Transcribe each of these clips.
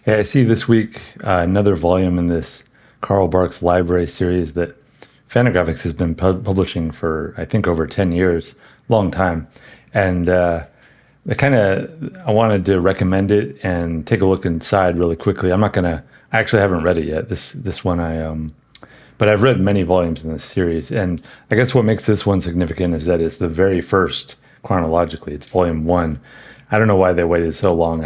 Hey, I see this week another volume in this Carl Barks library series that Fantagraphics has been publishing for, I think, over 10 years, long time. And I wanted to recommend it and take a look inside really quickly. I actually haven't read it yet. This one but I've read many volumes in this series. And I guess what makes this one significant is that it's the very first chronologically. It's volume one. I don't know why they waited so long.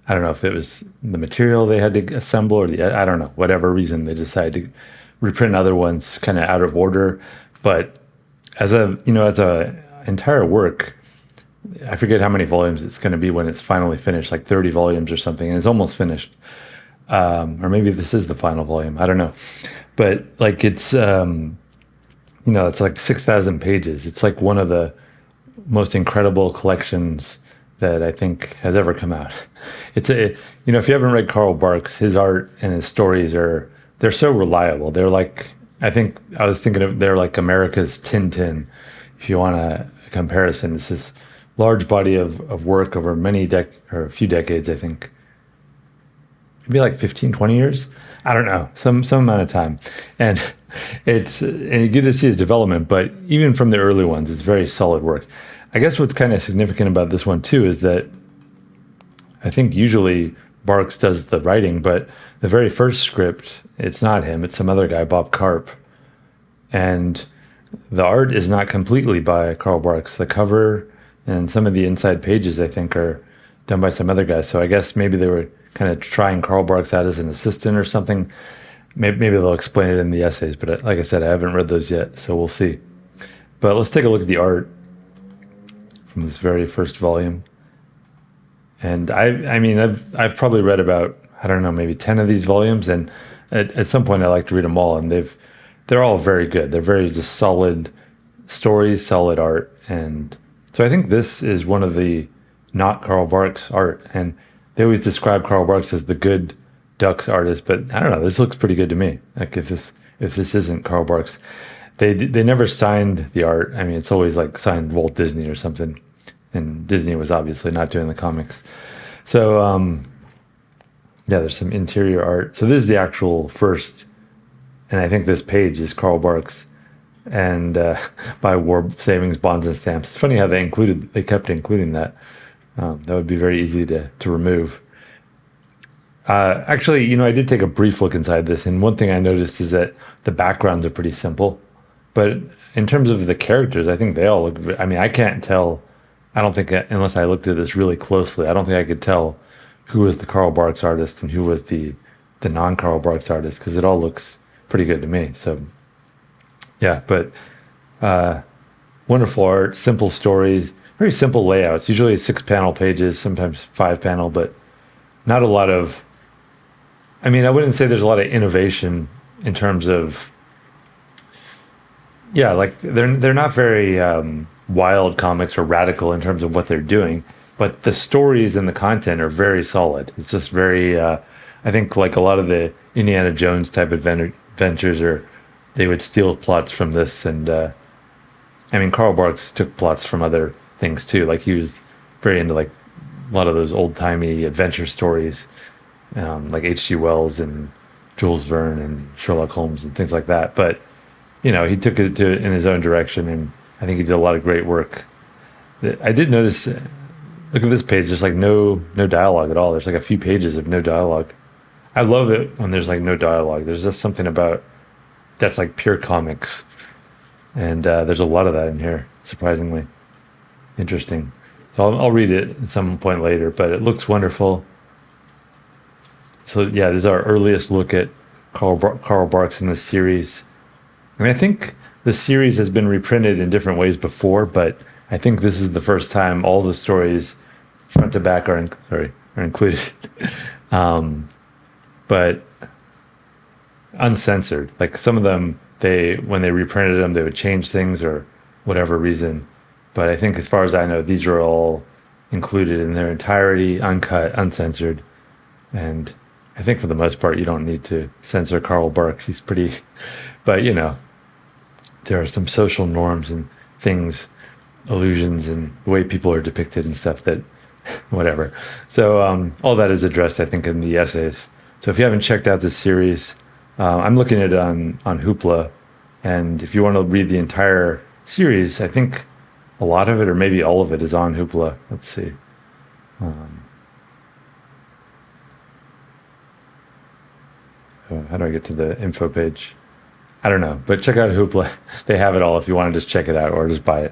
I don't know if it was the material they had to assemble I don't know, whatever reason they decided to reprint other ones kind of out of order. But as a entire work, I forget how many volumes it's going to be when it's finally finished, like 30 volumes or something, and it's almost finished. Or maybe this is the final volume. I don't know. But like it's like 6,000 pages. It's like one of the most incredible collections that I think has ever come out. If you haven't read Carl Barks, his art and his stories they're so reliable. They're like, I was thinking they're like America's Tintin, if you want a comparison. It's this large body of work over or a few decades, I think. Maybe like 15, 20 years. I don't know, some amount of time. And and you get to see his development, but even from the early ones, it's very solid work. I guess what's kind of significant about this one too is that I think usually Barks does the writing, but the very first script, it's not him, it's some other guy, Bob Karp. And the art is not completely by Carl Barks. The cover and some of the inside pages, I think, are done by some other guy. So I guess maybe they were kind of trying Carl Barks out as an assistant or something. Maybe they'll explain it in the essays, but like I said, I haven't read those yet, so we'll see. But let's take a look at the art from this very first volume. And I've probably read about, I don't know, maybe 10 of these volumes, and at some point I like to read them all, and they're all very good. They're very just solid stories, solid art. And so I think this is one of the not Carl Barks art. And they always describe Carl Barks as the good Ducks artist, but I don't know, this looks pretty good to me. Like if this isn't Carl Barks. They never signed the art. I mean, it's always like signed Walt Disney or something. And Disney was obviously not doing the comics. So, there's some interior art. So this is the actual first, and I think this page is Carl Barks and by War Savings Bonds and Stamps. It's funny how they kept including that. That would be very easy to remove. Actually, I did take a brief look inside this, and one thing I noticed is that the backgrounds are pretty simple. But in terms of the characters, I think they all look, I can't tell, I don't think, unless I looked at this really closely, I don't think I could tell who was the Carl Barks artist and who was the non-Carl Barks artist, because it all looks pretty good to me. So, yeah, but wonderful art, simple stories, very simple layouts, usually 6-panel pages, sometimes 5-panel, but not a lot of, I wouldn't say there's a lot of innovation in terms of, yeah, like they're not very wild comics or radical in terms of what they're doing, but the stories and the content are very solid. It's just very, I think like a lot of the Indiana Jones type adventures, or they would steal plots from this. And Carl Barks took plots from other things too. Like he was very into like a lot of those old timey adventure stories, like H.G. Wells and Jules Verne and Sherlock Holmes and things like that. But he took it in his own direction, and I think he did a lot of great work. I did notice, look at this page, there's like no dialogue at all. There's like a few pages of no dialogue. I love it when there's like no dialogue. There's just something about that's like pure comics. And there's a lot of that in here, surprisingly. Interesting. So I'll read it at some point later, but it looks wonderful. So yeah, this is our earliest look at Carl Barks in this series. I think the series has been reprinted in different ways before, but I think this is the first time all the stories front to back are included. But uncensored. Like some of them, when they reprinted them, they would change things or whatever reason. But I think as far as I know, these are all included in their entirety, uncut, uncensored. And I think for the most part, you don't need to censor Carl Barks. He's pretty, but there are some social norms and things, illusions, and the way people are depicted and stuff that whatever. So all that is addressed, I think, in the essays. So if you haven't checked out this series, I'm looking at it on Hoopla, and if you want to read the entire series, I think a lot of it, or maybe all of it, is on Hoopla. Let's see. How do I get to the info page? I don't know, but check out Hoopla. They have it all if you want to just check it out or just buy it.